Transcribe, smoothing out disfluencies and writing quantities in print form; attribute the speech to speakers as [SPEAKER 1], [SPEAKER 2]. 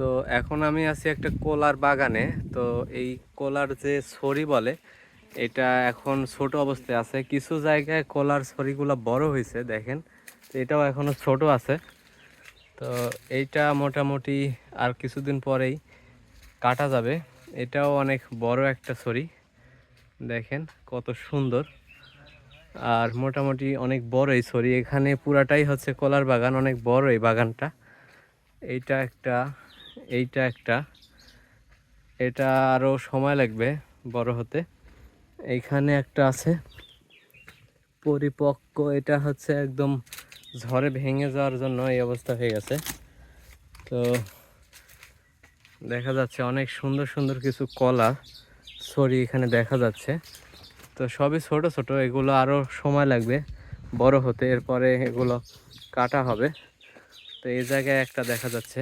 [SPEAKER 1] তো এখন আমি আছি একটা কলার বাগানে। তো এই কলার যে ছড়ি বলে, এটা এখন ছোট অবস্থায় আছে। কিছু জায়গায় কলার ছড়িগুলো বড় হয়েছে দেখেন, তো এটাও এখনো ছোট আছে। তো এইটা মোটামুটি আর কিছুদিন পরেই কাটা যাবে। এটাও অনেক বড় একটা ছড়ি, দেখেন কত সুন্দর। আর মোটামুটি অনেক বড় এই ছড়ি, এখানে পুরাটাই হচ্ছে কলার বাগান, অনেক বড় এই বাগানটা। এইটা একটা, এইটা একটা, এটা আরো সময় লাগবে বড় হতে। এইখানে একটা আছে পরিপক্ক, এটা হচ্ছে একদম ঝড়ে ভেঙে যাওয়ার জন্য এই অবস্থা হয়ে গেছে। তো দেখা যাচ্ছে অনেক সুন্দর সুন্দর কিছু কলা ছড়ি এখানে দেখা যাচ্ছে। তো সবই ছোট ছোট, এগুলো আরো সময় লাগবে বড় হতে, এরপরে এগুলো কাটা হবে। তো এই জায়গায় একটা দেখা যাচ্ছে।